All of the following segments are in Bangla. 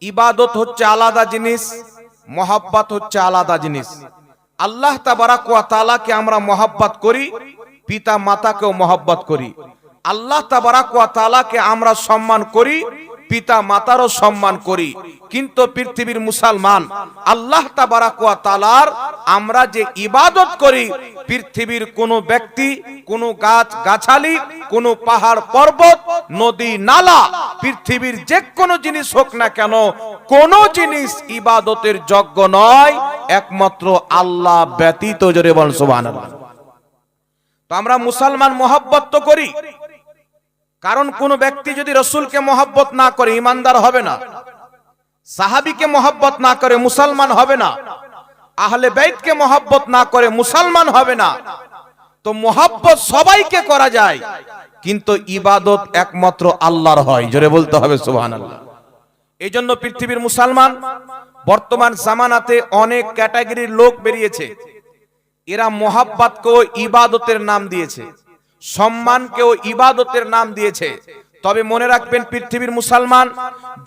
ইবাদত হচ্ছে আলাদা জিনিস, মহব্বত হচ্ছে আলাদা জিনিস। আল্লাহ তাবারাক ওয়া তাআলাকে আমরা মহব্বত করি, পিতা মাতাকেও মহব্বত করি। আল্লাহ তাবারাক ওয়া তাআলাকে আমরা সম্মান করি, পিতা মাতারও সম্মান করি। কিন্তু পৃথিবীর মুসলমান আল্লাহ তাবারাক ওয়া তাআলার আমরা যে ইবাদত করি, পৃথিবীর কোনো ব্যক্তি, কোনো গাছ গাছালি, কোনো পাহাড় পর্বত, নদী নালা, পৃথিবীর যে কোনো জিনিস হোক না কেন, কোনো জিনিস ইবাদতের যোগ্য নয় একমাত্র আল্লাহ ব্যতীত। জোরে বল সুবহানাল্লাহ। তো আমরা মুসলমান মহব্বত তো করি, কারণ কোন ব্যক্তি যদি রসুলকে মহব্বত না করে ঈমানদার হবে না, সাহাবীকে মহব্বত না করে মুসলমান হবে না, আহলে বাইতকে মহব্বত না করে মুসলমান হবে না। তো মহব্বত সবাইকে করা যায়, কিন্তু ইবাদত একমাত্র আল্লাহর হয়। জোরে বলতে হবে সুবহানাল্লাহ। এই জন্য পৃথিবীর মুসলমান বর্তমান জামানাতে অনেক ক্যাটাগরির লোক বেরিয়েছে। এরা মহব্বতকেও ইবাদতের নাম দিয়েছে, সম্মানকেও ইবাদতের নাম দিয়েছে। তবে মনে রাখবেন পৃথিবীর মুসলমান,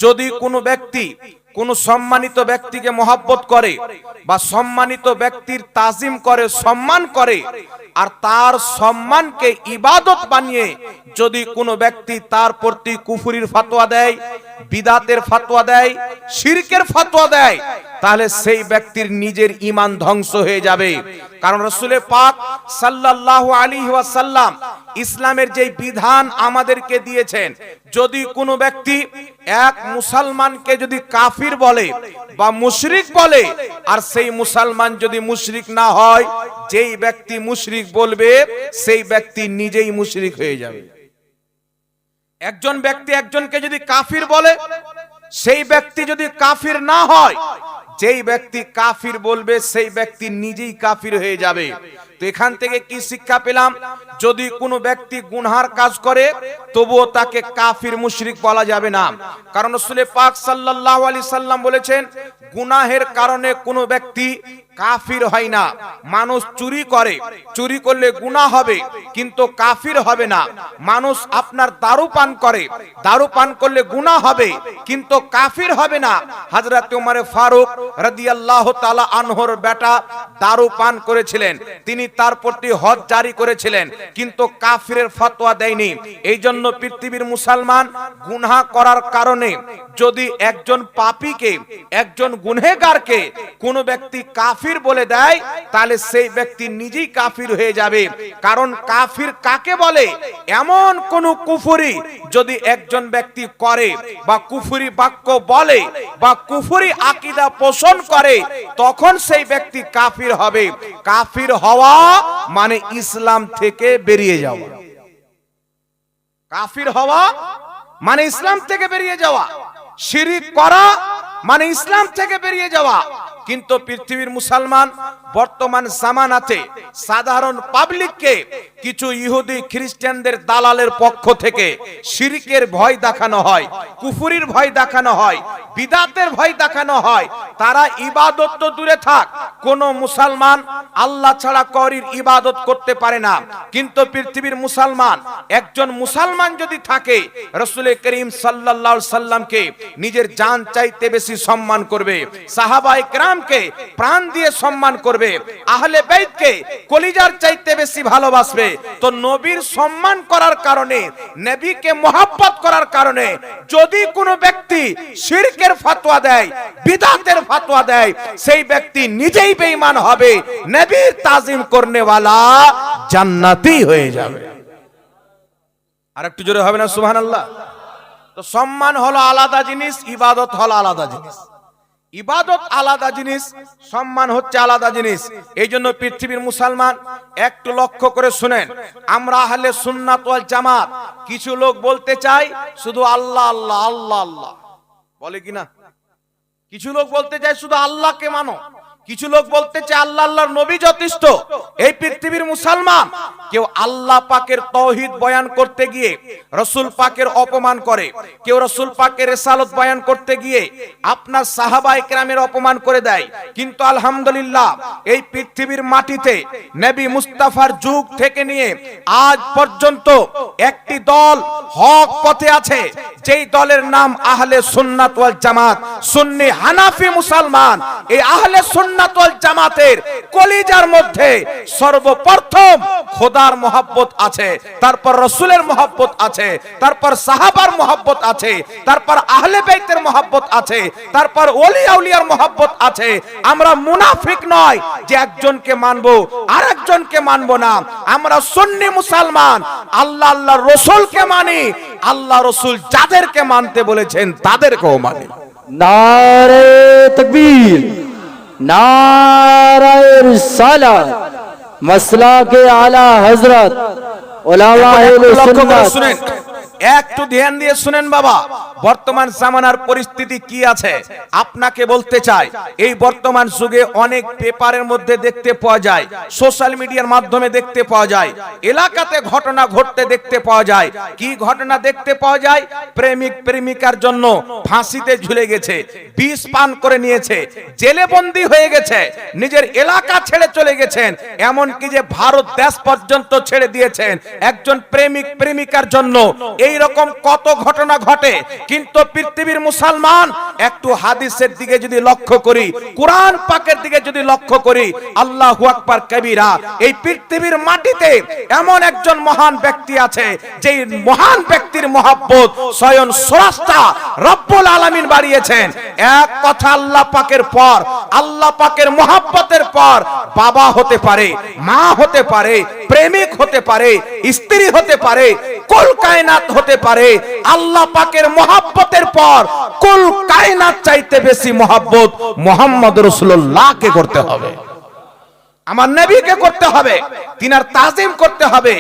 যদি কোনো ব্যক্তি কোন সম্মানিত ব্যক্তিকে মহব্বত করে বা সম্মানিত ব্যক্তির তাজিম করে, সম্মান করে, আর তার সম্মানকে ইবাদত বানিয়ে যদি কোনো ব্যক্তি তার প্রতি কুফরির ফতোয়া দেয়, বিদাতের ফতোয়া দেয়, শিরকের ফতোয়া দেয়, তাহলে সেই ব্যক্তির নিজের ঈমান ধ্বংস হয়ে যাবে। কারণ রাসূল পাক সাল্লাল্লাহু আলাইহি ওয়াসাল্লাম ইসলামের যে বিধান আমাদেরকে দিয়েছেন, যদি কোনো ব্যক্তি এক মুসলমানকে যদি কাফির বলে বা মুশরিক বলে, আর সেই মুসলমান যদি মুশরিক না হয়, যেই ব্যক্তি মুশরিক বলবে সেই ব্যক্তি নিজেই মুশরিক হয়ে যাবে। একজন ব্যক্তি একজনকে যদি কাফির বলে, সেই ব্যক্তি যদি কাফির না হয়, যেই ব্যক্তি কাফির বলবে সেই ব্যক্তি নিজেই কাফির হয়ে যাবে। তো এখান থেকে কি শিক্ষা পেলাম? যদি কোনো ব্যক্তি গুনহার কাজ করে তবুও তাকে কাফির মুশরিক বলা যাবে না। কারণ রাসূল পাক সাল্লাল্লাহু আলাইহি সাল্লাম বলেছেন, গুনাহের কারণে কোনো ব্যক্তি কাফির হয় না। মানুষ চুরি করে, চুরি করলে গুনাহ হবে কিন্তু কাফির হবে না। মানুষ আপনার দারু পান করে, দারু পান করলে গুনাহ হবে কিন্তু কাফির হবে না। হযরত ওমর ফারুক রাদিয়াল্লাহু তাআলা আনহুর বেটা দারু পান করেছিলেন, তিনি তার প্রতি হদ জারি করেছিলেন কিন্তু কাফিরের ফতোয়া দেয়নি। এই জন্য পৃথিবীর মুসলমান গুনাহ করার কারণে যদি একজন পাপীকে, একজন গুনহেগারকে কোনো ব্যক্তি কাফির বলে দেয়, তাহলে সেই ব্যক্তি নিজেই কাফির হয়ে যাবে। কারণ কাফির কাকে বলে? এমন কোন কুফরি যদি একজন ব্যক্তি করে বা কুফরি বাক্য বলে বা কুফরি আকীদা পোষণ করে, তখন সেই ব্যক্তি কাফির হবে। কাফির হওয়া মানে ইসলাম থেকে বেরিয়ে যাওয়া। কাফির হওয়া মানে ইসলাম থেকে বেরিয়ে যাওয়া, শিরিক করা মানে ইসলাম থেকে বেরিয়ে যাওয়া। কিন্তু পৃথিবীর মুসলমান বর্তমান জামানাতে সাধারণ পাবলিককে কিছু ইহুদি খ্রিস্টানদের দালালের পক্ষ থেকে শিরকের ভয় দেখানো হয়, কুফরির ভয় দেখানো হয়, বিদাতের ভয় দেখানো হয়। তারা ইবাদত তো দূরে থাক, কোন মুসলমান আল্লাহ ছাড়া কারোর ইবাদত করতে পারে না। কিন্তু পৃথিবীর মুসলমান, একজন মুসলমান যদি থাকে, রাসূল করিম সাল্লাল্লাহু আলাইহি সাল্লামকে নিজের জান চাইতে বেশি সম্মান করবে, সাহাবায়ে কেরামকে প্রাণ দিয়ে সম্মান করবে, আহলে বাইতকে কলিজার চাইতে বেশি ভালোবাসবে। তো নবীর সম্মান করার কারণে, নবীকে মহব্বত করার কারণে যদি কোনো ব্যক্তি শিরকের ফতোয়া দেয়, বিদআতের ফতোয়া দেয়, সেই ব্যক্তি নিজেই বেঈমান হবে, নবীর তাজিম করনে वाला জান্নাতি হয়ে যাবে। আর একটু জোরে হবে না সুবহানাল্লাহ? তো সম্মান হলো আলাদা জিনিস, ইবাদত হলো আলাদা জিনিস। ইবাদত আলাদা জিনিস, সম্মান হচ্ছে আলাদা জিনিস। এই জন্য পৃথিবীর মুসলমান একটু লক্ষ্য করে শুনেন, আমরা আহলে সুন্নাত ওয়াল জামাত কিছু লোক বলতে চাই শুধু আল্লাহ আল্লাহ আল্লাহ আল্লাহ, বলে কিনা? কিছু লোক বলতে চায় শুধু আল্লাহকে মানো, কিছু লোক বলতে চায় আল্লাহ আল্লাহর নবী যথেষ্ট। এই পৃথিবীর মুসলমান কেউ আল্লাহ পাকের তাওহীদ বয়ান করতে গিয়ে রাসূল পাকের অপমান করে, কেউ রাসূল পাকের রিসালাত বয়ান করতে গিয়ে আপনার সাহাবায়ে কেরামের অপমান করে দেয়। কিন্তু আলহামদুলিল্লাহ এই পৃথিবীর মাটিতে নবী মুস্তাফার যুগ থেকে নিয়ে আজ পর্যন্ত একটি দল হক পথে আছে, যেই দলের নাম আহলে সুন্নাত ওয়াল জামাত। সুন্নি হানাফি মুসলমান এই আহলে সুন্নাত ওয়াল জামাতের কলিজার মধ্যে সর্বপ্রথম খোদার মহব্বত আছে, তারপর রাসূলের মহব্বত আছে, তারপর সাহাবার মহব্বত আছে, তারপর আহলে বাইতের মহব্বত আছে, তারপর ওলি আউলিয়ার মহব্বত আছে। আমরা মুনাফিক নয় যে একজনকে মানবো আর একজনকে মানবো না। আমরা সুন্নি মুসলমান, আল্লাহ আল্লাহর রাসূলকে মানি, আল্লাহ রাসূল যাদেরকে মানতে বলেছেন তাদেরকেও মানি। নারে তাকবীর, নারে রিসালাত, মাসলাকে আলা হযরত উলামায়ে সুন্নাত। শুনেন, একটু ধ্যান দিয়ে শুনেন বাবা, বর্তমান জামানার পরিস্থিতি কি আছে আপনাকে বলতে চাই। এই বর্তমান যুগে অনেক পেপারের মধ্যে দেখতে পাওয়া যায়, সোশ্যাল মিডিয়ার মাধ্যমে দেখতে পাওয়া যায়, এলাকাতে ঘটনা ঘটতে দেখতে পাওয়া যায়। কি ঘটনা দেখতে পাওয়া যায়? প্রেমিক প্রেমিকার জন্য ফাঁসিতে ঝুলে গেছে, বিষ পান করে নিয়েছে, জেলে বন্দী হয়ে গেছে, নিজের এলাকা ছেড়ে চলে গেছেন, এমন কি যে ভারত দেশ পর্যন্ত ছেড়ে দিয়েছেন একজন প্রেমিক প্রেমিকার জন্য। এই রকম কত ঘটনা ঘটে। কিন্তু পৃথিবীর মুসলমান একটু হাদিসের দিকে যদি লক্ষ্য করি, কোরআন পাকের দিকে যদি লক্ষ্য করি, আল্লাহু আকবার কবীরা, এই পৃথিবীর মাটিতে এমন একজন মহান ব্যক্তি আছে যেই মহান ব্যক্তির মহব্বত স্বয়ং স্রষ্টা রব্বুল আলামিন বাড়িয়েছেন। এক কথা আল্লাহ পাকের পর, আল্লাহ পাকের মহব্বতের পর বাবা হতে পারে, মা হতে পারে, প্রেমিক হতে পারে, স্ত্রী হতে পারে, কুল কায়নাত হতে পারে। আল্লাহ পাকের মহব্বতের পর কুল কায়নাত চাইতে বেশি মহব্বত মুহাম্মদ রাসূলুল্লাহকে করতে হবে, আমার নবীকে করতে হবে, তিনার তাজিম করতে হবে।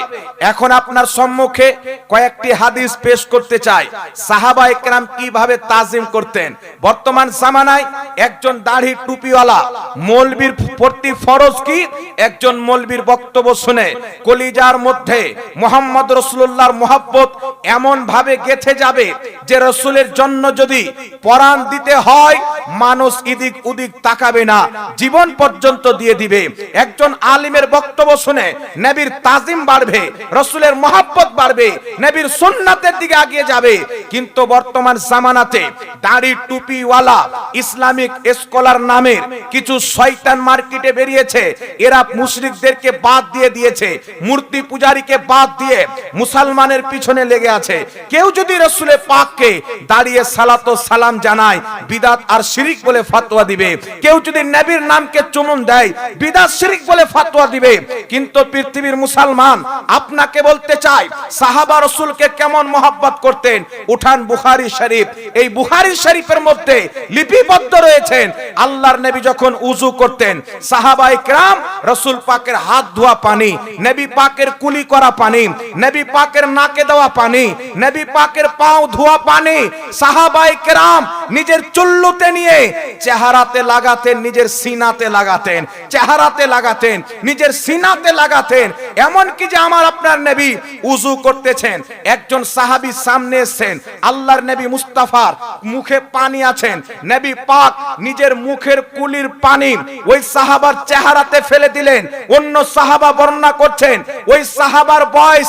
এখন আপনার সম্মুখে কয়েকটি হাদিস পেশ করতে চাই, সাহাবায়ে কেরাম কিভাবে তাজিম করতেন। বর্তমান জামানায় একজন দাড়ি টুপিওয়ালা মৌলবীর প্রতি ফরজ কি? একজন মৌলবীর বক্তব্য শুনে কলিজার মধ্যে মুহাম্মদ রাসূলুল্লাহর মহব্বত এমন ভাবে গেঁথে যাবে যে রাসূলের জন্য যদি পরাণ দিতে হয় মানুষ এদিক ওদিক তাকাবে না, জীবন পর্যন্ত দিয়ে দিবে। একজন আলিমের বক্তব্য শুনে নবীর তাজিম বাড়বে, রাসূলের মহব্বত বাড়বে, নবীর সুন্নাতের দিকে এগিয়ে যাবে। কিন্তু বর্তমান জামানাতে দাড়ি টুপিওয়ালা ইসলামিক স্কলার নামের কিছু শয়তান মার্কেটে বেরিয়েছে। এরা মুশরিকদেরকে বাদ দিয়ে দিয়েছে, মূর্তি পূজারীকে বাদ দিয়ে মুসলমানের পিছনে লেগে আছে। কেউ যদি রাসূলের পাককে দাঁড়িয়ে সালাত ও সালাম জানায়, বিদাত আর শিরক বলে ফতোয়া দিবে। কেউ যদি নবীর নামকে চুমুন দেয়, বিদাত শিরক বলে ফতোয়া দিবে। কিন্তু পৃথিবীর মুসলমান আপনাকে বলতে চাই, সাহাবা রাসূলকে কেমন মহব্বত করতেন। উঠান বুখারী শরীফ, এই বুখারী শরীফের মধ্যে লিপিবদ্ধ রয়েছেন আল্লাহর নবী যখন উযু করতেন, সাহাবায়ে কেরাম রাসূল পাকের হাত ধোয়া পানি, নবী পাকের কুলি করা পানি, নবী পাকের নাকে দেওয়া পানি, নবী পাকের পাও ধোয়া পানি সাহাবায়ে কেরাম নিজের চুল্লুতে নিয়ে চেহারাতে লাগাতেন, নিজের সিনাতে লাগাতেন, চেহারাতে লাগাতেন, নিজের সিনাতে লাগাতেন। এমন কি যে আমার আপনার নবী উযু করতেছেন, একজন সাহাবী সামনে এসেছেন, আল্লাহর নবী মুস্তাফার মুখে পানি আছেন, নবী পাক নিজের মুখের কুলির পানি ওই সাহাবার চেহারাতে ফেলে দিলেন। অন্য সাহাবা বর্ণনা করছেন ওই সাহাবার বয়স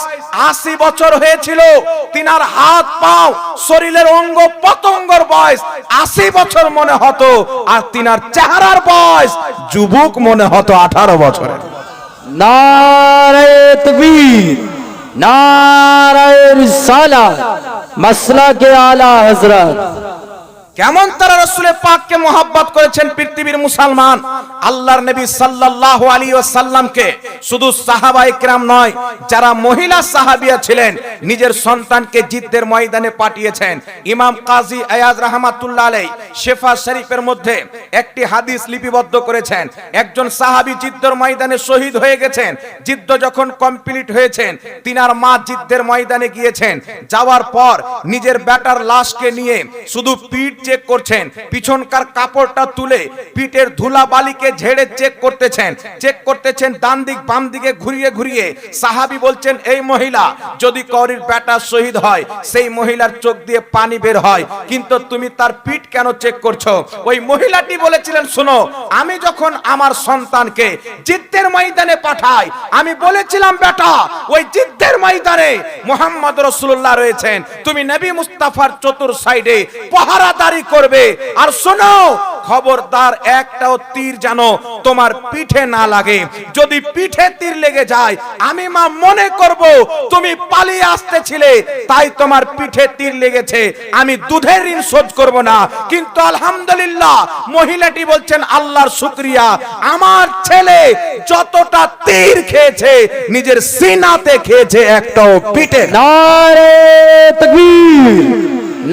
80 বছর হয়েছিল, তিনার হাত পাও শরীরের অঙ্গ পতঙ্গর বয়স 80 বছর মনে হতো, আর তিনার চেহারার বয়স যুবক মনে হতো 18 বছরের। নারে তাকবীর, নারে রিসালাত, মাসলাকে আলা হযরত। কেমন তারা রাসূলের পাককে মহব্বত করেছেন পৃথিবীর মুসলমান। আল্লাহর নবী সাল্লাল্লাহু আলাইহি ওয়াসাল্লামকে শুধু সাহাবায়ে কেরাম নয়, যারা মহিলা সাহাবিয়া ছিলেন নিজের সন্তানকে জিদ্দের ময়দানে পাঠিয়েছেন। ইমাম কাজী আয়াজ রাহমাতুল্লাহ আলাইহি শিফা শরীফের মধ্যে একটি হাদিস লিপিবদ্ধ করেছেন। একজন সাহাবী জিদ্দের ময়দানে শহীদ হয়ে গেছেন। জিদ্দ যখন কমপ্লিট হয়েছেন, তিনার মা জিদ্দের ময়দানে গিয়েছেন, যাওয়ার পর নিজের বেটার লাশকে নিয়ে শুধু পিঠ চেক করছেন, পিছনকার কাপড়টা তুলে পিঠের ধুলাবালিকে ঝেড়ে চেক করতেছেন ডান দিক বাম দিকে ঘুরিয়ে ঘুরিয়ে। সাহাবী বলছেন, এই মহিলা যদি কওরির বেটা শহীদ হয় সেই মহিলার চোখ দিয়ে পানি বের হয়, কিন্তু তুমি তার পিঠ কেন চেক করছো? ওই মহিলাটি বলেছিলেন, শোনো, আমি যখন আমার সন্তানকে জিদ্দের ময়দানে পাঠাই, আমি বলেছিলাম বেটা ওই জিদ্দের ময়দানে মুহাম্মদ রাসূলুল্লাহ রয়েছেন, তুমি নবী মুস্তাফার চতুর সাইডে পাহারাদারি করবে। আর শোনো, খবরদার একটাও তীর যেন তোমার পিঠে না লাগে। যদি পিঠে তীর লেগে যায়, আমি মা মনে করব তুমি পালিয়ে আসতেছিলে তাই তোমার পিঠে তীর লেগেছে, আমি দুধের ঋণ শোধ করব না। কিন্তু আলহামদুলিল্লাহ মহিলাটি বলছেন, আল্লাহর শুকরিয়া, আমার ছেলে যতটা তীর খেয়েছে নিজের সিনাতে খেয়েছে, একটাও পিঠে। नारे तकबीर,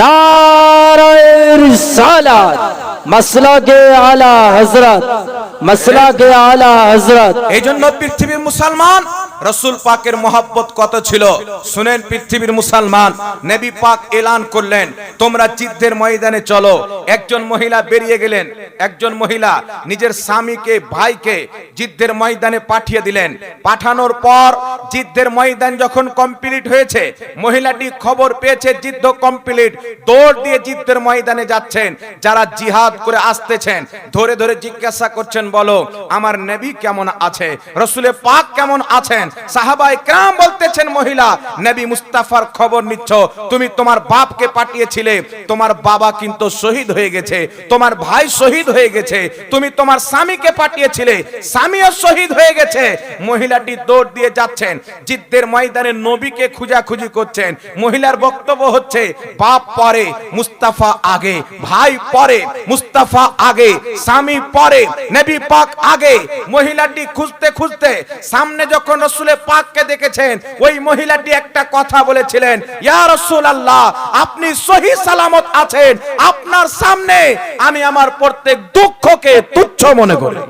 नारे रिसालत, मसला के आला हजरत, मसला के आला हजरत। এই জন্য পৃথিবীর মুসলমান রাসূল পাকের মহব্বত কত ছিল শুনেন। পৃথিবীর মুসলমান নবী পাক এলান করলেন, তোমরা জিদ্দের ময়দানে চলো। একজন মহিলা বেরিয়ে গেলেন, একজন মহিলা নিজের স্বামীকে ভাইকে জিদ্দের ময়দানে পাঠিয়ে দিলেন। পাঠানোর পর জিদ্দের ময়দান যখন কমপ্লিট হয়েছে, মহিলাটি খবর পেয়েছে যুদ্ধ কমপ্লিট, দৌড় দিয়ে জিদ্দের ময়দানে যাচ্ছেন। যারা জিহাদ করে আসতেছেন ধরে ধরে জিজ্ঞাসা করছেন, বলো আমার নবী কেমন আছে, রাসূলে পাক কেমন আছেন? সাহাবায়ে কেরাম বলতেছেন, মহিলা নবী মুস্তাফার খবর নিচ্ছ, তুমি তোমার বাপকে পাঠিয়েছিলে, তোমার বাবা কিন্তু শহীদ হয়ে গেছে, তোমার ভাই শহীদ হয়ে গেছে, তুমি তোমার স্বামীকে পাঠিয়েছিলে, স্বামীও শহীদ হয়ে গেছে। মহিলাটি দৌড় দিয়ে যাচ্ছেন জিদ্দের ময়দানে, নবীকে খোঁজাখুঁজি করছেন। মহিলার বক্তব্য হচ্ছে, বাপ পরে মুস্তাফা আগে, ভাই পরে মুস্তাফা আগে, স্বামী পরে, নবী পাক আগে। মহিলাটি খুঁজতে খুঁজতে সামনে যখন রাসূলে পাককে দেখেছেন, ওই মহিলাটি একটা কথা বলেছিলেন, ইয়া রাসূলুল্লাহ, আপনি সহি সালামত আছেন, আপনার সামনে আমি আমার প্রত্যেক দুঃখকে তুচ্ছ মনে করি,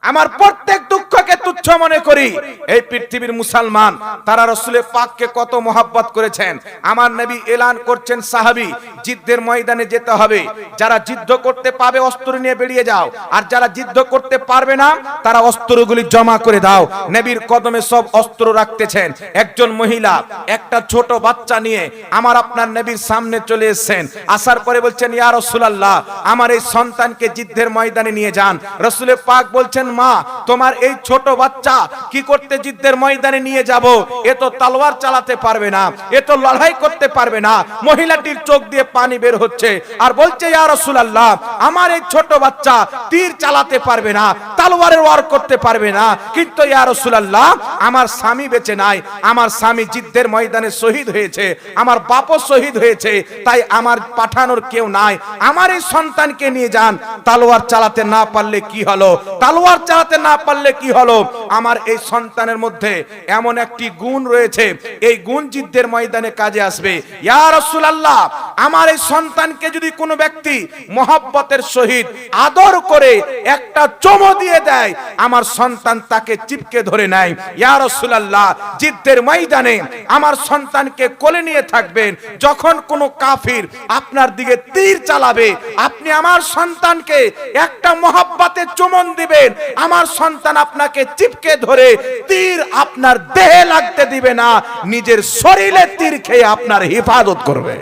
আমার প্রত্যেক দুঃখকে তুচ্ছ মনে করি। এই পৃথিবীর মুসলমান তারা রাসূলে পাককে কত মহব্বত করেছেন। আমার নবী এলান করছেন, সাহাবী জিদ্দের ময়দানে যেতে হবে, যারা যুদ্ধ করতে পাবে অস্ত্র নিয়ে বেরিয়ে যাও, আর যারা যুদ্ধ করতে পারবে না তারা অস্ত্রগুলি জমা করে দাও। নবীর কদমে সব অস্ত্র রাখতেছেন। একজন মহিলা একটা ছোট বাচ্চা নিয়ে আমার আপনার নবীর সামনে চলে এসেছেন। আসার পরে বলছেন, ইয়া রাসূলুল্লাহ, আমার এই সন্তানকে যুদ্ধের ময়দানে নিয়ে যান। রাসূলে পাক বলছেন, মা তোমার এই ছোট বাচ্চা কি করতে যুদ্ধের ময়দানে নিয়ে যাব? এ তো তলোয়ার চালাতে পারবে না, এ তো লড়াই করতে পারবে না। মহিলাটির চোখ দিয়ে পানি বের হচ্ছে আর বলছে, ইয়া রাসূলুল্লাহ, আমার এই ছোট বাচ্চা তীর চালাতে পারবে না, তলোয়ারের ওয়ার করতে পারবে না, কিন্তু ইয়া রাসূলুল্লাহ আমার স্বামী বেঁচে নাই, আমার স্বামী যুদ্ধের ময়দানে শহীদ হয়েছে, আমার বাপও শহীদ হয়েছে, তাই আমার পাঠানোর কেউ নাই, আমার এই সন্তানকে নিয়ে যান। তলোয়ার চালাতে না পারলে কি হলো, তলোয়ার চালাতে না পারলে কি হলো, আমার এই সন্তানের মধ্যে এমন একটি গুণ রয়েছে, এই গুণ যুদ্ধের ময়দানে কাজে আসবে। ইয়া রাসূলুল্লাহ, আমার এই সন্তানকে যদি কোনো ব্যক্তি মহব্বতের সহিত আদর করে একটা চুমো দিয়ে দেয়, আমার সন্তান তাকে চিপকে ধরে নেয়। ইয়া রাসূলুল্লাহ, যুদ্ধের ময়দানে আমার সন্তানকে কোলে নিয়ে থাকবেন, যখন কোনো কাফির আপনার দিকে তীর চালাবে, আপনি আমার সন্তানকে একটা মহব্বতের চুমন দিবেন, আমার সন্তান আপনাকে চিপকে ধরে তীর আপনার দেহে লাগতে দিবে না, নিজের শরীরে তীর খেয়ে আপনার হেফাজত করবে।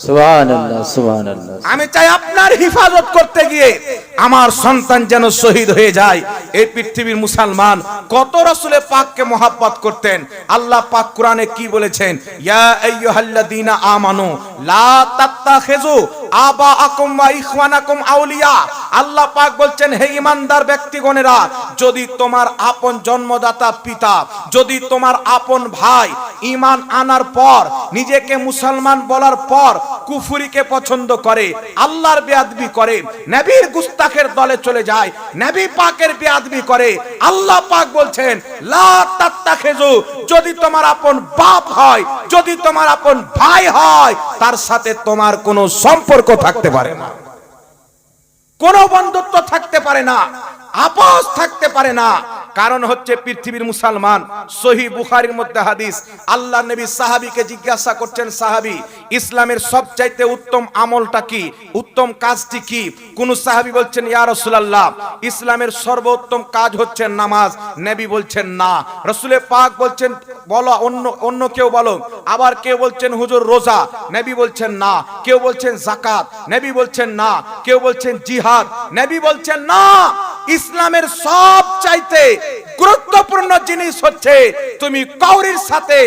সুবহানাল্লাহ, সুবহানাল্লাহ। আমি চাই আপনার হেফাজত করতে গিয়ে আমার সন্তান যেন শহীদ হয়ে যায়। এই পৃথিবীর মুসলমান কত রাসূলে পাককে মহব্বত করতেন। আল্লাহ পাক কোরআনে কি বলেছেন, ইয়া আইয়ুহাল্লাযীনা আমানু লা তাত্তাখিযু আবাআকুম ওয়া ইখওয়ানাকুম আউলিয়া। আল্লাহ পাক বলছেন, হে ঈমানদার ব্যক্তিগণেরা, যদি তোমার আপন জন্মদাতা পিতা, যদি তোমার আপন ভাই ঈমান আনার পর, নিজেকে মুসলমান বলার পর কুফরিকে পছন্দ করে, আল্লাহর বেয়াদবি করে, নবীর গুস্তাখের দলে চলে যায়, নবী পাকের বেয়াদবি করে, আল্লাহ পাক বলছেন, লা তাত্তাখিযু, যদি তোমার আপন বাপ হয়, যদি তোমার আপন ভাই হয়, তার সাথে তোমার কোনো সম্পর্ক থাকতে পারে না, কোনো বন্ধুত্ব থাকতে পারে না, আপোষ থাকতে পারে না। কারণ হচ্ছে পৃথিবীর মুসলমান, সহিহ বুখারীর মধ্যে হাদিস, আল্লাহর নবী সাহাবীকে জিজ্ঞাসা করছেন, সাহাবী ইসলামের সবচাইতে উত্তম আমলটা কি, উত্তম কাজটি কি? কোন সাহাবী বলছেন ইয়া রাসূলুল্লাহ ইসলামের সর্বোত্তম কাজ হচ্ছে নামাজ। নবী বলছেন না। রাসূলে পাক বলছেন বলো, অন্য কেউ বলো। আবার কেউ বলছেন হুজুর রোজা। নবী বলছেন না। কেউ বলছেন যাকাত। নবী বলছেন না। কেউ বলছেন জিহাদ। নবী বলছেন না। ইসলামের সবচাইতে গুরুত্বপূর্ণ জিনিস হচ্ছে তুমি কাউরির সাথে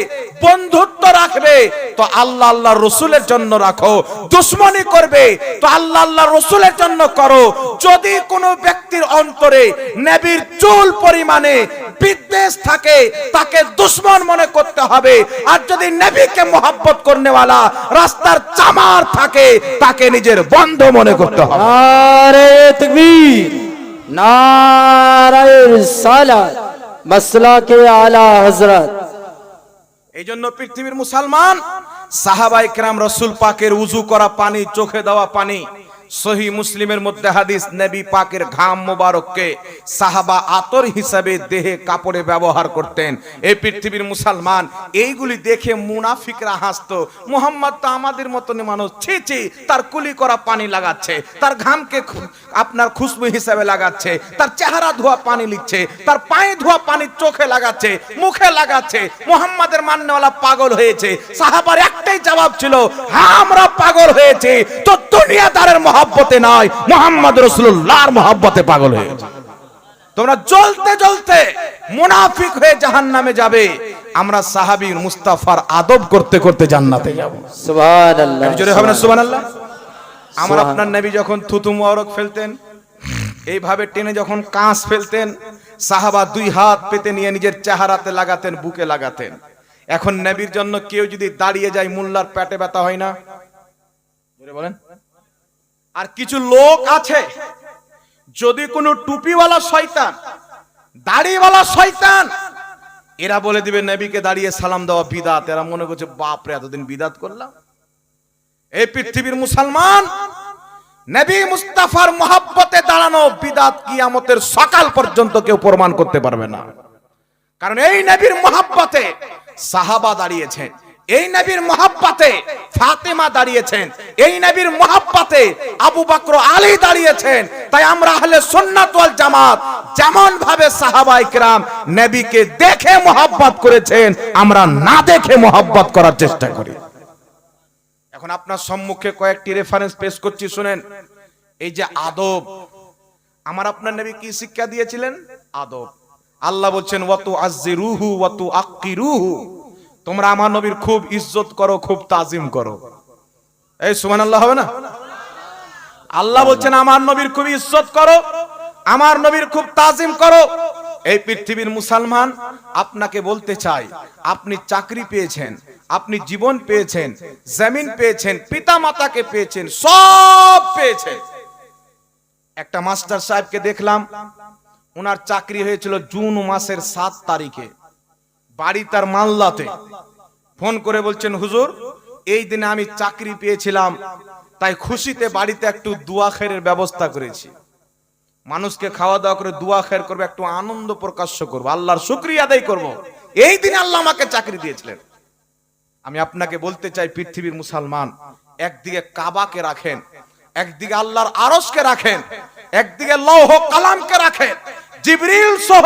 বন্ধুত্ব রাখবে তো আল্লাহ আল্লাহর রাসূলের জন্য রাখো, দুশমনি করবে তো আল্লাহ আল্লাহর রাসূলের জন্য করো। যদি কোনো ব্যক্তির অন্তরে নবীর চুল পরিমাণে বিদ্বেষ থাকে তাকে দুশমন মনে করতে হবে, আর যদি নবীকে মহব্বত করনেওয়ালা রাস্তার চামার থাকে তাকে নিজের বন্ধু মনে করতে হবে। নারে তাকবীর, নারে রিসালাত, মাসলাকে আলা হযরত। এই জন্য পৃথিবীর মুসলমান সাহাবায়ে কেরাম রাসূল পাকের ওযু করা পানি, চোখে দেওয়া পানি, সহিহ মুসলিমের মধ্যে হাদিস, নবী পাকের ঘাম মোবারককে সাহাবা আতর হিসাবে দেহে কাপড়ে ব্যবহার করতেন। এই পৃথিবীর মুসলমান এইগুলি দেখে মুনাফিকরা হাসতো, মুহাম্মদ তো আমাদের মতনই মানুষ, ছি ছি তার কুলি করা পানি লাগাচ্ছে, তার ঘামকে আপনার খুশবু হিসাবে লাগাচ্ছে, তার চেহারা ধোয়া পানি লিখছে, তার পায়ে ধোয়া পানি চোখে লাগাচ্ছে, মুখে লাগাচ্ছে, মুহাম্মাদের মাননেওয়ালা পাগল হয়েছে। সাহাবার একটাই জবাব ছিল, হ্যাঁ আমরা পাগল হয়েছে, তো দুনিয়াদারের মহব্বতে নয়, মুহাম্মদ রাসূলুল্লাহর মহব্বতে পাগল হয়েছে। তোমরা জ্বলতে জ্বলতে মুনাফিক হয়ে জাহান্নামে যাবে, আমরা সাহাবী মুস্তাফার আদব করতে করতে জান্নাতে যাব। সুবহানাল্লাহ, জোরে হবে না সুবহানাল্লাহ? আমার আপনার নবী যখন থুতু মুবারক ফেলতেন, এইভাবে টেনে যখন কাঁচ ফেলতেন, সাহাবা দুই হাত পেতে নিয়ে নিজের চেহারাতে লাগাতেন, বুকে লাগাতেন। এখন নবীর জন্য কেউ যদি দাঁড়িয়ে যায়, মোল্লার পেটে ব্যথা হয় না? বলেন। আর কিছু লোক আছে, যদি কোনো টুপিওয়ালা শয়তান, দাড়িওয়ালা শয়তান, এরা বলে দিবে নবীকে দাঁড়িয়ে সালাম দেওয়া বিদাত, এরা মনে করছে বাপ রে এতদিন বিদাত করলাম। এই পৃথিবীর মুসলমান, নবী মুস্তাফার মহব্বতে দাঁড়ানো বিদাত কিয়ামতের সকাল পর্যন্ত কেউ প্রমাণ করতে পারবে না। কারণ এই নবীর মহব্বতে সাহাবা দাঁড়িয়েছেন, এই নবীর মহব্বতে ফাতেমা দাঁড়িয়েছেন, এই নবীর মহব্বতে আবু বকর আলী দাঁড়িয়েছেন। তাই আমরা আহলে সুন্নাত ওয়াল জামাত যেমন ভাবে সাহাবায়ে কেরাম নবীকে দেখে মহব্বত করেছেন, আমরা না দেখে মহব্বত করার চেষ্টা করি। এখন আপনার সম্মুখে কয়েকটি রেফারেন্স পেশ করছি, শুনেন। এই যে আদব, আমার আপনার নবী কি শিক্ষা দিয়েছিলেন? আদব। আল্লাহ বলছেন ওয়াতু আযজিরুহু ওয়াতু আক্কিরুহু, তোমরা আমার নবীর খুব ইজ্জত করো, খুব তাজিম করো। এই সুবহানাল্লাহ হবে না? আল্লাহ বলছেন আমার নবীর খুব ইজ্জত করো, আমার নবীর খুব তাজিম করো। এই পৃথিবীর মুসলমান আপনাকে বলতে চাই, আপনি চাকরি পেয়েছেন, আপনি জীবন পেয়েছেন, জমিন পেয়েছেন, পিতা মাতাকে পেয়েছেন, সব পেয়েছেন। একটা মাস্টার সাহেবকে দেখলাম, ওনার চাকরি হয়েছিল জুন মাসের 7 তারিখে, বাড়ি তার মালদাতে। ফোন করে বলছেন হুজুর এই দিনে আমি চাকরি পেয়েছিলাম, তাই খুশিতে বাড়িতে একটু দোয়া খেরের ব্যবস্থা করেছি, মানুষকে খাওয়া দাওয়া করে দোয়া খের করবো, একটু আনন্দ প্রকাশ করবো, আল্লাহর শুকরিয়া আদায় করব। এই দিনে আল্লাহ আমাকে চাকরি দিয়েছিলেন। আমি আপনাকে বলতে চাই পৃথিবীর মুসলমান, একদিকে কাবাকে রাখেন, একদিকে আল্লাহর আরশকে রাখেন, একদিকে লৌহ কালামকে রাখেন, জিবরিল সহ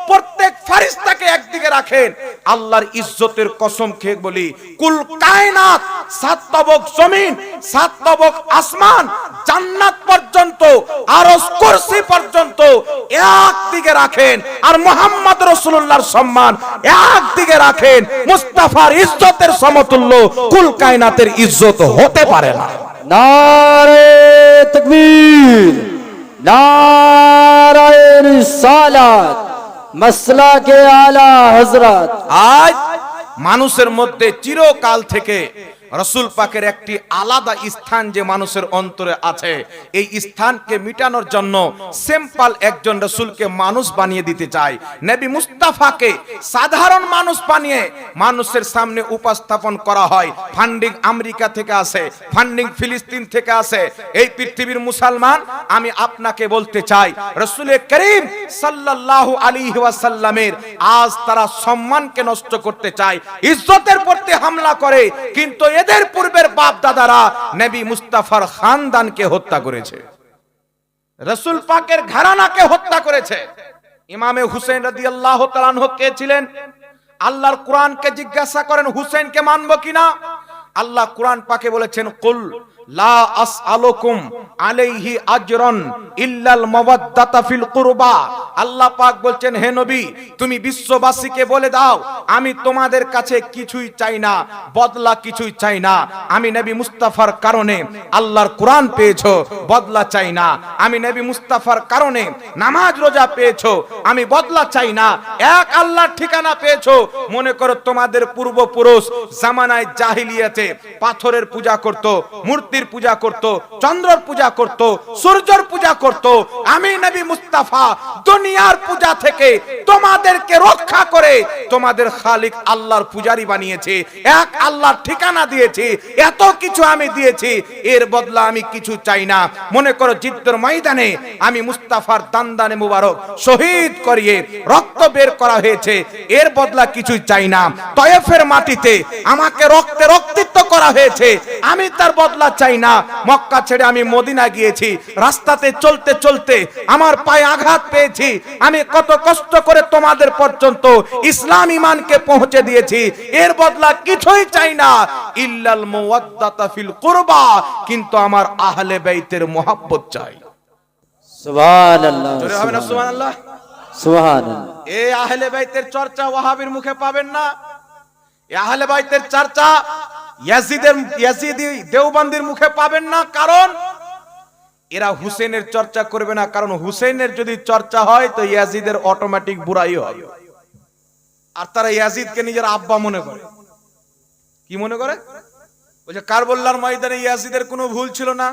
প্রত্যেক ফেরেশতাকে একদিকে রাখেন। আল্লাহর ইজ্জতের কসম খেয়ে বলি, কুল কায়নাত, 7 তবক জমিন, 7 তবক আসমান, জান্নাত পর্যন্ত, আরশ কুরসি পর্যন্ত একদিকে রাখেন, আর মুহাম্মদ রাসূলুল্লাহর সম্মান একদিকে রাখেন। মুস্তাফার ইজ্জতের সমতুল্য কুল কায়নাতের ইজ্জত হতে পারে না। নারে তাকবীর, নারে রিসালাত, মাসলাকে আলা হযরত। আজ মানুষের মধ্যে চিরকাল থেকে রাসূল পাকের একটি আলাদা স্থান যে মানুষের অন্তরে আছে, এই স্থানকে মিটানোর জন্য সিম্পল একজন রাসূলকে মানুষ বানিয়ে দিতে চায়। নবী মুস্তাফাকে সাধারণ মানুষ বানিয়ে মানুষের সামনে উপস্থাপন করা হয়। ফান্ডিং আমেরিকা থেকে আসে, ফান্ডিং ফিলিস্তিন থেকে আসে। এই পৃথিবীর মুসলমান, আমি আপনাকে বলতে চাই, রাসূল করিম সাল্লাল্লাহু আলাইহি ওয়াসাল্লামের আজ তারা সম্মানকে নষ্ট করতে চায়, ইজ্জতের প্রতি হামলা করে। কিন্তু এদের পূর্বের বাপ দাদারা নবী মুস্তাফার খানদানকে হত্যা করেছে, রাসূল পাকের ঘরানাকে হত্যা করেছে। ইমামে হুসেন রাদিয়াল্লাহু তাআলা আনহু কে ছিলেন? আল্লাহর কোরআনকে জিজ্ঞাসা করেন হুসেনকে মানবো কিনা। আল্লাহ কোরআন পাকে বলেছেন, কুল লা আসআলুকুম আলাইহি আজরান ইল্লাল মাওয়াদ্দাতা ফিল কুরবা। আল্লাহ পাক বলছেন, হে নবী তুমি বিশ্ববাসীকে বলে দাও আমি তোমাদের কাছে কিছুই চাই না, বদলা কিছুই চাই না। আমি নবী মুস্তাফার কারণে আল্লাহর কোরআন পেয়েছো, বদলা চাই না। আমি নবী মুস্তাফার কারণে নামাজ রোজা পেয়েছো, আমি বদলা চাই না। এক আল্লাহর ঠিকানা পেয়েছো। মনে করো তোমাদের পূর্বপুরুষ জামানায় জাহিলিয়াতে পাথরের পূজা করত, মূর্তির পূজা করত, চন্দ্রের পূজা করত, সূর্যের পূজা করত। আমি নবী মুস্তাফা দুনিয়ার পূজা থেকে তোমাদেরকে রক্ষা করে তোমাদের খালিক আল্লাহর পূজারি বানিয়েছে, এক আল্লাহর ঠিকানা দিয়েছি, এত কিছু আমি দিয়েছি, এর বদলা আমি কিছু চাই না। মনে করো জিদ্দর ময়দানে আমি মুস্তাফার দান্দানে মুবারক শহীদ করিয়ে রক্ত বের করা হয়েছে, এর বদলা কিছু চাই না। তয়েফের মাটিতে আমাকে রক্তে রক্তিত করা হয়েছে, আমি তার বদলা চাই না। মক্কা ছেড়ে আমি মদিনা গিয়েছি, রাস্তাতে চলতে চলতে আমার পায়ে আঘাত পেয়েছি, আমি কত কষ্ট করে তোমাদের পর্যন্ত ইসলাম ঈমানকে পৌঁছে দিয়েছি, এর বদলা কিছুই চাই না। ইল্লাল মাওয়াদ্দাতা ফিল কুরবা, কিন্তু আমার আহলে বাইতের মহব্বত চাই। সুবহানাল্লাহ, জোরে হবে না সুবহানাল্লাহ? সুবহানাল্লাহ। এই আহলে বাইতের চর্চা ওয়াহাবির মুখে পাবেন না। এই আহলে বাইতের চর্চা ইয়াজিদি দেওবন্দির মুখে পাবেন না। কারণ এরা হুসেনের চর্চা করবে না, কারণ হুসেনের যদি চর্চা হয় তো ইয়াজিদের অটোমেটিক বুরাই হবে। আর তারা ইয়াজিদকে নিজের আব্বা মনে করে। কি মনে করে? ওই যে কারবালার ময়দানে ইয়াজিদের কোনো ভুল ছিল না,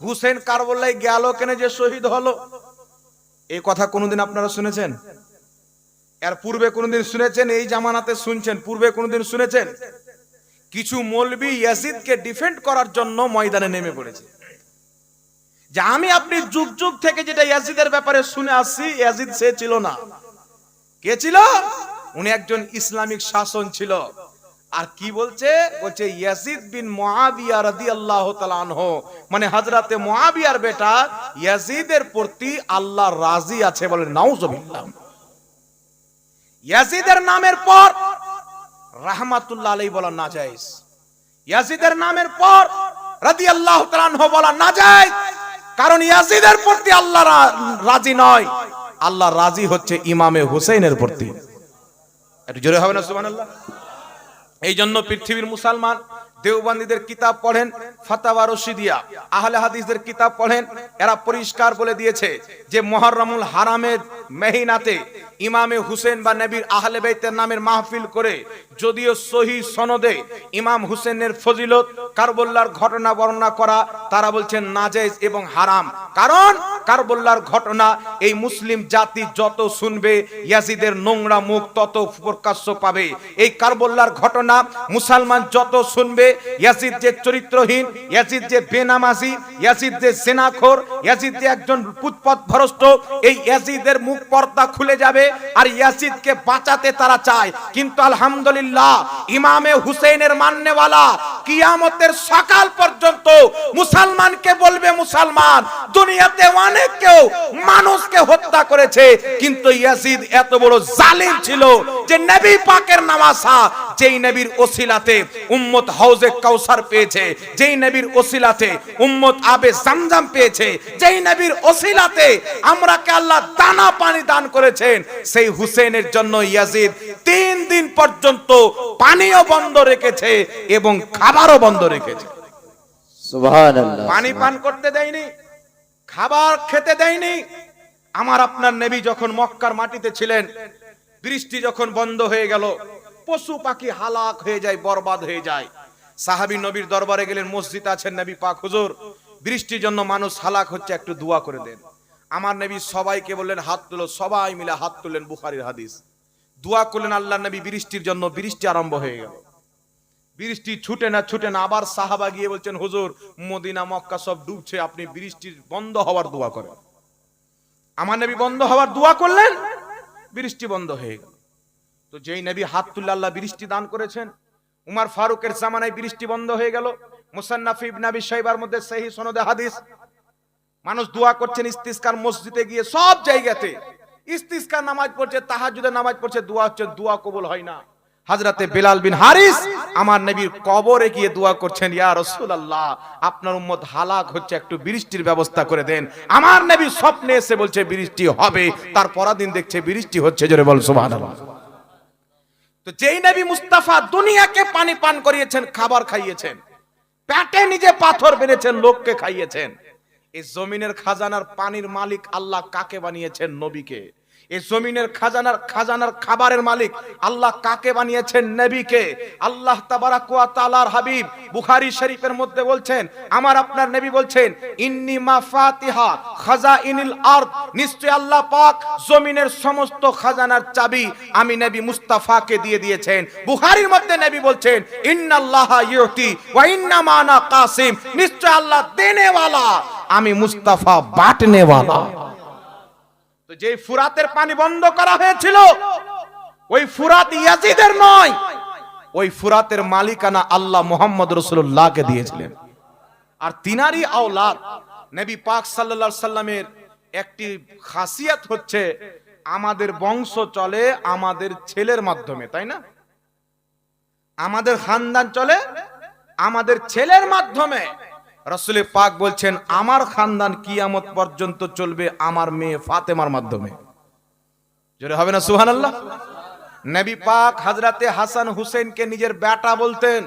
হুসেন কারবালায় গেল কেন যে শহীদ হলো, এই কথা কোনোদিন আপনারা শুনেছেন? এর পূর্বে কোনোদিন শুনেছেন? এই জামানাতে শুনছেন, পূর্বে কোনোদিন শুনেছেন? কিছু মৌলবি ইয়াজিদকে ডিফেন্ড করার জন্য ময়দানে নেমে পড়েছে। যে আমি আপনি যুগ যুগ থেকে যেটা ইয়াজিদের ব্যাপারে শুনে আসছি, ইয়াজিদ সে ছিল না। কে ছিল? উনি একজন ইসলামিক শাসন ছিল। আর কি বলছে? বলছে ইয়াজিদ বিন মুআবিয়া রাদিয়াল্লাহু তাআলা আনহু, মানে হযরতে মুআবিয়ার বেটা ইয়াজিদের প্রতি আল্লাহ রাজি আছে। বলে নাউজুবিল্লাহ। ইয়াজিদের নামের পর রাহমাতুল্লাহ আলাইহি বলা নাজায়েজ, ইয়াজিদের নামের পর রাদিয়াল্লাহু তাআলা আনহু বলা নাজায়েজ। কারণ ইয়াজিদের প্রতি আল্লাহ রাজি নয়, আল্লাহ রাজি হচ্ছে ইমামে হুসাইনের প্রতি। একটু জোরে হবে না সুবহানাল্লাহ? এই জন্য পৃথিবীর মুসলমান দেওবন্দীদের কিতাব পড়েন, ফাতাওয়া রশিদিয়া, আহলে হাদিসদের কিতাব পড়েন, এরা পরিষ্কার বলে দিয়েছে যে মুহররমুল হারামের মহিনাতে ইমামে হুসেন বা নবীর আহলে বাইতের নামের মাহফিল করে যদিও সহিহ সনদে ইমাম হুসেনের ফজিলত কারবালার ঘটনা বর্ণনা করা, তারা বলছেন নাজায়েজ এবং হারাম। কারণ কারবালার ঘটনা এই মুসলিম জাতি যত শুনবে ইয়াজিদের নোংরা মুখ তত প্রকাশ্য পাবে। এই কারবালার ঘটনা মুসলমান যত শুনবে, ইয়াজিদ যে চরিত্রহীন, ইয়াজিদ যে বেনামাজি, ইয়াজিদ যে জিনাখোর, ইয়াজিদ যে একজন পুতপথভ্রষ্ট, এই ইয়াজিদের মুখ পর্দা খুলে যাবে। আর ইয়াজিদকে বাঁচাতে তারা চায়, কিন্তু আলহামদুলিল্লাহ ইমামে হুসেনের মাননেওয়ালা কিয়ামতের সকাল পর্যন্ত মুসলমানকে বলবে, মুসলমান দুনিয়াতে অনেক কেউ মানুষকে হত্যা করেছে, কিন্তু ইয়াজিদ এত বড় জালিম ছিল যে নবী পাকের নামাসা, যেই নবীর ওসিলাতে উম্মত হাউজে কাউসার পেয়েছে, যেই নবীর ওসিলাতে উম্মত আবে জামজাম পেয়েছে, যেই নবীর ওসিলাতে আমরাকে আল্লাহ দানা পানি দান করেছেন, সেই হুসেনের জন্য ইয়াজিদ 3 দিন পর্যন্ত পানিও বন্ধ রেখেছে এবং খাবারও বন্ধ রেখেছে। সুবহানাল্লাহ। পানি পান করতে দেয়নি, খাবার খেতে দেয়নি। আমার আপনার নবী যখন মক্কার মাটিতে ছিলেন, বৃষ্টি যখন বন্ধ হয়ে গেল, পশু পাখি হালাক হয়ে যায়, বরবাদ হয়ে যায়। সাহাবী নবীর দরবারে গেলেন, মসজিদ আছেন, নবী পাক হুজুর বৃষ্টির জন্য মানুষ হালাক হচ্ছে, একটু দোয়া করে দেন। আমার নবী সবাইকে বললেন হাত তুলো, সবাই মিলে হাত তুললেন, বুখারীর হাদিস। দোয়া করলেন আল্লাহ নবী বৃষ্টির জন্য, বৃষ্টি আরম্ভ হয়ে গেল। বৃষ্টি ছুটে না ছুটে না, আবার সাহাবা গিয়ে বলছেন হুজুর মদিনা মক্কা সব ডুবছে, আপনি বৃষ্টির বন্ধ হওয়ার দোয়া করেন। আমার নবী বন্ধ হওয়ার দোয়া করলেন, বৃষ্টি বন্ধ হয়ে গেল। তো যেই নবী হাত তুললে আল্লাহ বৃষ্টি দান করেছেন, উমর ফারুকের জামানায় বৃষ্টি বন্ধ হয়ে গেল। মুসান্নাফ ইবনে আবি শাইবার মধ্যে সহিহ সনদে হাদিস, মানুষ দোয়া করছেন ইস্তিসকার মসজিদে গিয়ে, সব জায়গাতে ইস্তিসকার নামাজ পড়ছে, তাহাজ্জুদের নামাজ পড়ছে, দোয়া হচ্ছে, দোয়া কবুল হয় না। হযরতে বিলাল বিন হারিস আমার নবীর কবরে গিয়ে দোয়া করছেন, ইয়া রাসূলুল্লাহ আপনার উম্মত হালাক হচ্ছে, একটু বৃষ্টির ব্যবস্থা করে দেন। আমার নবী স্বপ্নে এসে বলছে বৃষ্টি হবে, তার পরের দিন দেখছে বৃষ্টি হচ্ছে। জোরে বল সুবহানাল্লাহ। তো যেই নবী মুস্তাফা দুনিয়াকে পানি পান করিয়েছেন, খাবার খাইয়েছেন, পেটে নিজে পাথর বেঁধেছেন, লোককে খাইয়েছেন, এই জমিনের খাজানার পানির মালিক আল্লাহ কাকে বানিয়েছেন? নবীকে। এই জমিনের খাজানার খাবারের মালিক আল্লাহ কাকে বানিয়েছেন? নবীকে। আল্লাহ তাবারাক ওয়া তাআলার হাবিব বুখারী শরীফের মধ্যে বলছেন, আমার আপনার নবী বলছেন, ইন্নী মাফাতিহা খাজাইনিল আরদ, নিশ্চয় আল্লাহ পাক জমিনের সমস্ত খাজানার চাবি আমি নবী মুস্তাফাকে দিয়ে দিয়েছেন। বুখারীর মধ্যে নবী বলছেন, ইন্নাল্লাহা ইউতি ওয়া ইন্নামা আনা কাসিম, নিশ্চয় আল্লাহ দেনেওয়ালা, আমি মুস্তাফা বাটনেওয়ালা। তো যে ফুরাতের পানি বন্ধ করা হয়েছিল, ওই ফুরাত ইয়াজিদের নয়, ওই ফুরাতের মালিকানা আল্লাহ মুহাম্মদ রাসূলুল্লাহকে দিয়েছিলেন। আর তিনারই আওলাদ নবী পাক সাল্লাল্লাহু আলাইহি সাল্লামের একটি খাসিয়াত হচ্ছে, আমাদের বংশ চলে আমাদের ছেলের মাধ্যমে, তাই না? আমাদের খানদান চলে আমাদের ছেলের মাধ্যমে। রাসূল পাক বলছেন, আমার খানদান কিয়ামত পর্যন্ত চলবে আমার মেয়ে ফাতেমার মাধ্যমে। জোরে হবে না সুবহানাল্লাহ? নবী পাক হযরতে হাসান হুসেনকে নিজের বেটা বলতেন।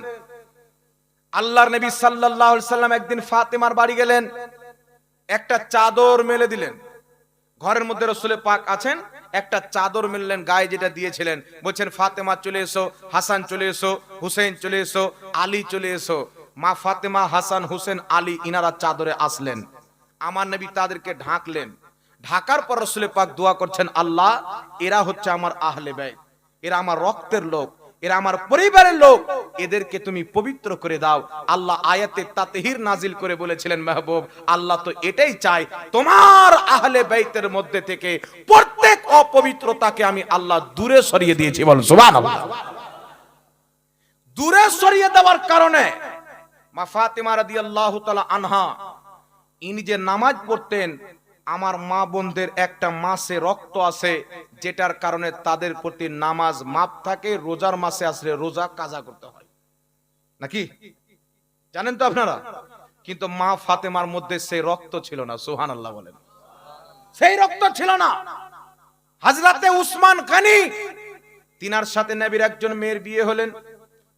আল্লাহর নবী সাল্লাল্লাহু আলাইহি সাল্লাম একদিন ফাতেমার বাড়ি গেলেন, একটা চাদর মেলে দিলেন। ঘরের মধ্যে রাসূল পাক আছেন, একটা চাদর মেললেন, গায়ে যেটা দিয়েছিলেন, বলছেন ফাতেমা চলে এসো, হাসান চলে এসো, হুসেন চলে এসো, আলী চলে এসো। মা ফাতেমা, হাসান, হুসেন, আলী ইনারা চাদরে আসলেন। আমার নবী তাদেরকে ঢাকলেন। ঢাকার পর রাসূল পাক দোয়া করছেন, আল্লাহ এরা হচ্ছে আমার আহলে বাইত, এরা আমার রক্তের লোক, এরা আমার পরিবারের লোক, এদেরকে তুমি পবিত্র করে দাও। আল্লাহ আয়াতে তাতহির নাজিল করে বলেছিলেন, মাহবুব আল্লাহ তো এটাই চাই, তোমার আহলে বাইতের মধ্যে থেকে প্রত্যেক অপবিত্রতাকে আমি আল্লাহ দূরে সরিয়ে দিয়েছি। বল সুবহানাল্লাহ। দূরে সরিয়ে দেওয়ার কারণে মা ফাতেমা রাদিয়াল্লাহু তাআলা আনহা ইনি যে নামাজ পড়তেন, আমার মা বোনদের একটা মাসে রক্ত আছে, যেটার কারণে তাদের প্রতি নামাজ মাপ থাকে, রোজার মাসে আসলে রোজা কাজা করতে হয়, নাকি জানেন তো আপনারা? কিন্তু মা ফাতেমার মধ্যে সেই রক্ত ছিল না। সুবহানাল্লাহ বলেন। সেই রক্ত ছিল না। হযরতে উসমান গনি, তিনার সাথে নবীর একজন মেয়ের বিয়ে হলেন।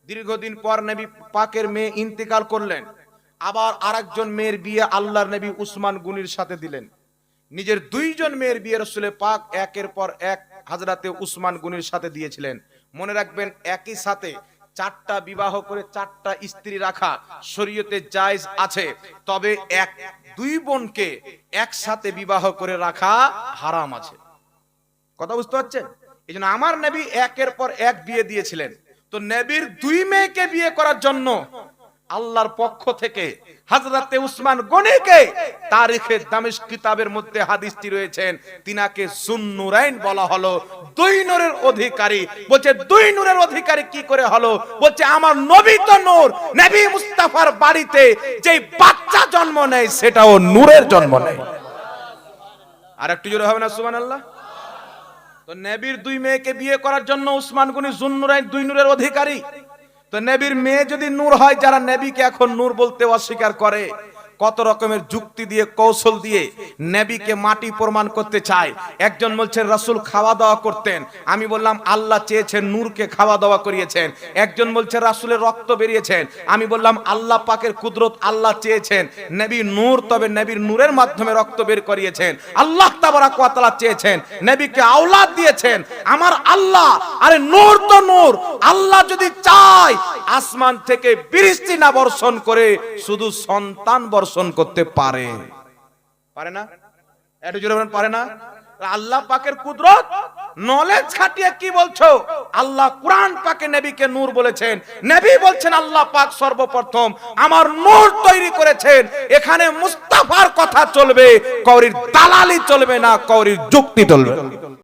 দীর্ঘদিন পর নবী পাকের মেয়ে ইন্তেকাল করলেন। আবার আরেকজন মেয়ের বিয়ে আল্লাহর নবী উসমান গনির সাথে দিলেন। নিজের দুইজন মেয়ের বিয়ে রাসূল পাক একের পর এক হযরতে উসমান গনির সাথে দিয়েছিলেন। মনে রাখবেন, একই সাথে চারটা বিবাহ করে চারটা স্ত্রী রাখা শরীয়তে জায়েজ আছে, তবে দুই বোনকে একসাথে বিবাহ করে রাখা হারাম আছে। কথা বুঝতে পারছেন? এইজন্য আমার নবী একের পর এক বিয়ে দিয়েছিলেন। তো নবীর দুই মেয়েকে বিয়ে করার জন্য আল্লাহর পক্ষ থেকে হযরতে উসমান গনিকে তারিখে দামেস্ক কিতাবের মধ্যে হাদিসটি রয়েছেন, তিনাকে যুন্নুরাইন বলা হলো, দুই নূরের অধিকারী। বলছে দুই নূরের অধিকারী কি করে হলো? বলছে আমার নবী তো নূর, নবী মুস্তাফার বাড়িতে যে বাচ্চা জন্ম নেয় সেটাও নূরের জন্ম নেয়। আর একটু জোরে হবে না সুবহানাল্লাহ? তো নবীর দুই মেয়েকে বিয়ে করার জন্য উসমান গনি যুন্নুরাইন, দুই নূরের অধিকারী। তো নবীর মেয়ে যদি নূর হয়, যারা নবীকে এখন নূর বলতে অস্বীকার করে, কত রকমের যুক্তি দিয়ে কৌশল দিয়ে নবীকে মাটি প্রমাণ করতে চায়। একজন বলছেন রাসূল খাওয়া দাওয়া করতেন, আমি বললাম আল্লাহ চেয়েছেন নূরকে খাওয়া দাওয়া করিয়েছেন। একজন বলছে রাসূলের রক্ত বেরিয়েছেন, আমি বললাম আল্লাহ পাকের কুদরত, আল্লাহ চেয়েছেন নবী নূর, তবে নবীর নূরের মাধ্যমে রক্ত বের করিয়েছেন। আল্লাহ তাবারাক ওয়া তাআলা চেয়েছেন নবীকে আওলাদ দিয়েছেন। আমার আল্লাহ, আরে নূর তো নূর, আল্লাহ যদি চায় আসমান থেকে বৃষ্টি না বর্ষণ করে শুধু সন্তান বর্ষণ করতে পারে, পারে না? একটু জোরে বলেন, পারে না? আল্লাহ পাকের কুদরত, নলেজ খাটিয়ে কি বলছো? আল্লাহ কুরআন পাকে নবীকে নূর বলেছেন, নবী বলছেন আল্লাহ পাক সর্বপ্রথম আমার নূর তৈরি করেছেন। এখানে মুস্তাফার কথা চলবে, কওরির দালালি চলবে না, কওরির যুক্তি চলবে।